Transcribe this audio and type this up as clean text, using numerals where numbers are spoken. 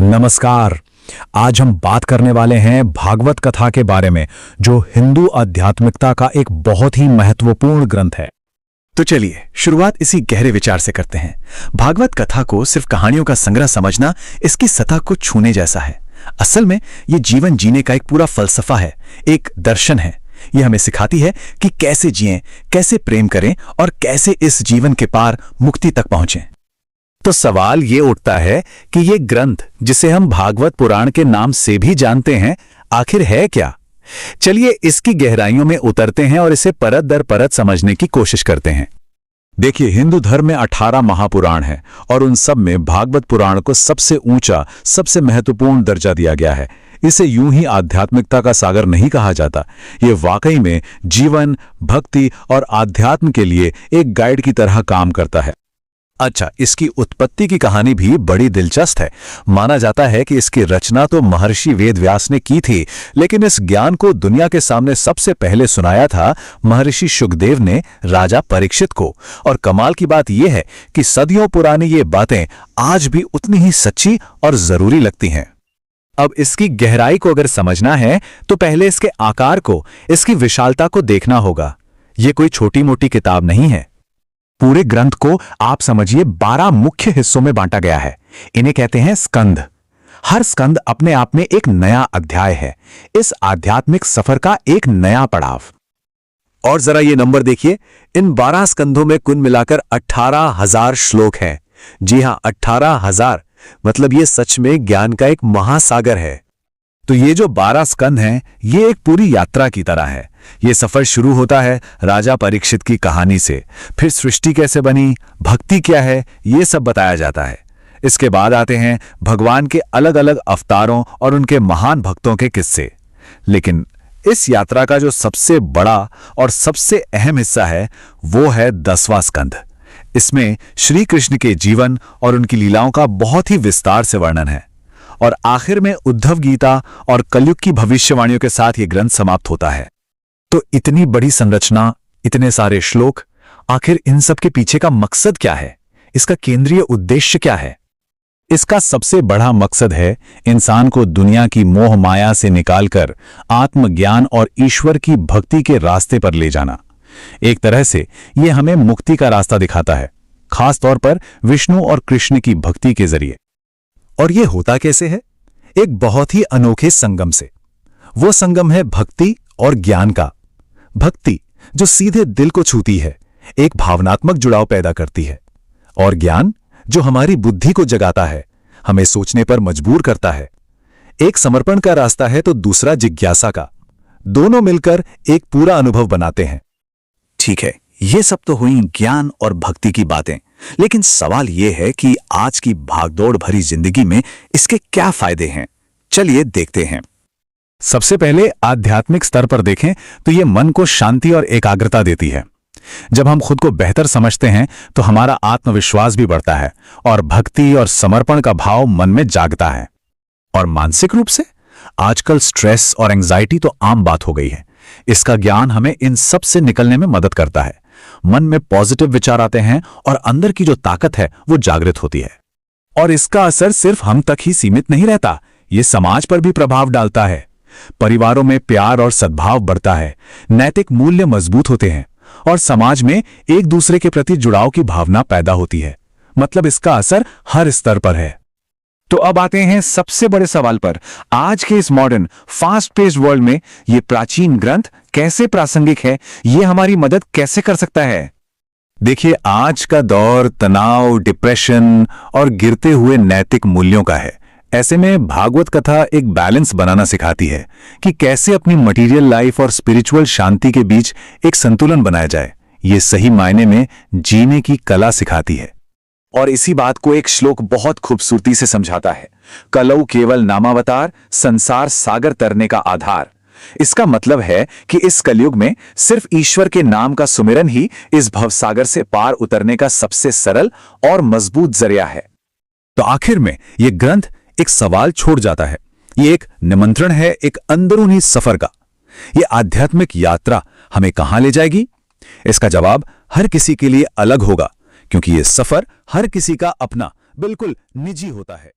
नमस्कार। आज हम बात करने वाले हैं भागवत कथा के बारे में, जो हिंदू आध्यात्मिकता का एक बहुत ही महत्वपूर्ण ग्रंथ है। तो चलिए शुरुआत इसी गहरे विचार से करते हैं। भागवत कथा को सिर्फ कहानियों का संग्रह समझना इसकी सतह को छूने जैसा है। असल में ये जीवन जीने का एक पूरा फलसफा है, एक दर्शन है। ये हमें सिखाती है कि कैसे जिएं, कैसे प्रेम करें और कैसे इस जीवन के पार मुक्ति तक पहुंचें। तो सवाल ये उठता है कि ये ग्रंथ, जिसे हम भागवत पुराण के नाम से भी जानते हैं, आखिर है क्या? चलिए इसकी गहराइयों में उतरते हैं और इसे परत दर परत समझने की कोशिश करते हैं। देखिए, हिंदू धर्म में 18 महापुराण हैं और उन सब में भागवत पुराण को सबसे ऊंचा, सबसे महत्वपूर्ण दर्जा दिया गया है। इसे यूं ही आध्यात्मिकता का सागर नहीं कहा जाता। ये वाकई में जीवन, भक्ति और आध्यात्म के लिए एक गाइड की तरह काम करता है। अच्छा, इसकी उत्पत्ति की कहानी भी बड़ी दिलचस्प है। माना जाता है कि इसकी रचना तो महर्षि वेदव्यास ने की थी, लेकिन इस ज्ञान को दुनिया के सामने सबसे पहले सुनाया था महर्षि शुकदेव ने राजा परीक्षित को। और कमाल की बात यह है कि सदियों पुरानी ये बातें आज भी उतनी ही सच्ची और जरूरी लगती हैं। अब इसकी गहराई को अगर समझना है तो पहले इसके आकार को, इसकी विशालता को देखना होगा। ये कोई छोटी मोटी किताब नहीं है। पूरे ग्रंथ को आप समझिए 12 मुख्य हिस्सों में बांटा गया है। इन्हें कहते हैं स्कंद। हर स्कंद अपने आप में एक नया अध्याय है, इस आध्यात्मिक सफर का एक नया पड़ाव। और जरा ये नंबर देखिए, इन 12 स्कंधों में कुल मिलाकर 18,000 श्लोक हैं। जी हां, 18,000। मतलब ये सच में ज्ञान का एक महासागर है। तो ये जो 12 स्कंध हैं, ये एक पूरी यात्रा की तरह है। ये सफर शुरू होता है राजा परीक्षित की कहानी से, फिर सृष्टि कैसे बनी, भक्ति क्या है, ये सब बताया जाता है। इसके बाद आते हैं भगवान के अलग अलग अवतारों और उनके महान भक्तों के किस्से। लेकिन इस यात्रा का जो सबसे बड़ा और सबसे अहम हिस्सा है, वो है 10वां स्कंध। इसमें श्री कृष्ण के जीवन और उनकी लीलाओं का बहुत ही विस्तार से वर्णन है। और आखिर में उद्धव गीता और कलयुग की भविष्यवाणियों के साथ ये ग्रंथ समाप्त होता है। तो इतनी बड़ी संरचना, इतने सारे श्लोक, आखिर इन सब के पीछे का मकसद क्या है? इसका केंद्रीय उद्देश्य क्या है? इसका सबसे बड़ा मकसद है इंसान को दुनिया की मोह माया से निकालकर आत्मज्ञान और ईश्वर की भक्ति के रास्ते पर ले जाना। एक तरह से यह हमें मुक्ति का रास्ता दिखाता है, खास तौर पर विष्णु और कृष्ण की भक्ति के जरिए। और यह होता कैसे है? एक बहुत ही अनोखे संगम से। वो संगम है भक्ति और ज्ञान का। भक्ति जो सीधे दिल को छूती है, एक भावनात्मक जुड़ाव पैदा करती है, और ज्ञान जो हमारी बुद्धि को जगाता है, हमें सोचने पर मजबूर करता है। एक समर्पण का रास्ता है तो दूसरा जिज्ञासा का। दोनों मिलकर एक पूरा अनुभव बनाते हैं। ठीक है, ये सब तो हुई ज्ञान और भक्ति की बातें, लेकिन सवाल यह है कि आज की भागदौड़ भरी जिंदगी में इसके क्या फायदे हैं? चलिए देखते हैं। सबसे पहले आध्यात्मिक स्तर पर देखें तो यह मन को शांति और एकाग्रता देती है। जब हम खुद को बेहतर समझते हैं तो हमारा आत्मविश्वास भी बढ़ता है और भक्ति और समर्पण का भाव मन में जागता है। और मानसिक रूप से आजकल स्ट्रेस और एंजाइटी तो आम बात हो गई है। इसका ज्ञान हमें इन सब से निकलने में मदद करता है। मन में पॉजिटिव विचार आते हैं और अंदर की जो ताकत है वो जागृत होती है। और इसका असर सिर्फ हम तक ही सीमित नहीं रहता, ये समाज पर भी प्रभाव डालता है। परिवारों में प्यार और सद्भाव बढ़ता है, नैतिक मूल्य मजबूत होते हैं और समाज में एक दूसरे के प्रति जुड़ाव की भावना पैदा होती है। मतलब इसका असर हर स्तर पर है। तो अब आते हैं सबसे बड़े सवाल पर। आज के इस मॉडर्न फास्ट पेस्ड वर्ल्ड में ये प्राचीन ग्रंथ कैसे प्रासंगिक है? ये हमारी मदद कैसे कर सकता है? देखिए, आज का दौर तनाव, डिप्रेशन और गिरते हुए नैतिक मूल्यों का है। ऐसे में भागवत कथा एक बैलेंस बनाना सिखाती है कि कैसे अपनी मटेरियल लाइफ और स्पिरिचुअल शांति के बीच एक संतुलन बनाया जाए। ये सही मायने में जीने की कला सिखाती है। और इसी बात को एक श्लोक बहुत खूबसूरती से समझाता है। कलौ केवल नामावतार, संसार सागर तरने का आधार। इसका मतलब है कि इस कलयुग में सिर्फ ईश्वर के नाम का सुमिरन ही इस भवसागर से पार उतरने का सबसे सरल और मजबूत जरिया है। तो आखिर में यह ग्रंथ एक सवाल छोड़ जाता है। यह एक निमंत्रण है एक अंदरूनी सफर का। यह आध्यात्मिक यात्रा हमें कहां ले जाएगी? इसका जवाब हर किसी के लिए अलग होगा, क्योंकि यह सफर हर किसी का अपना, बिल्कुल निजी होता है।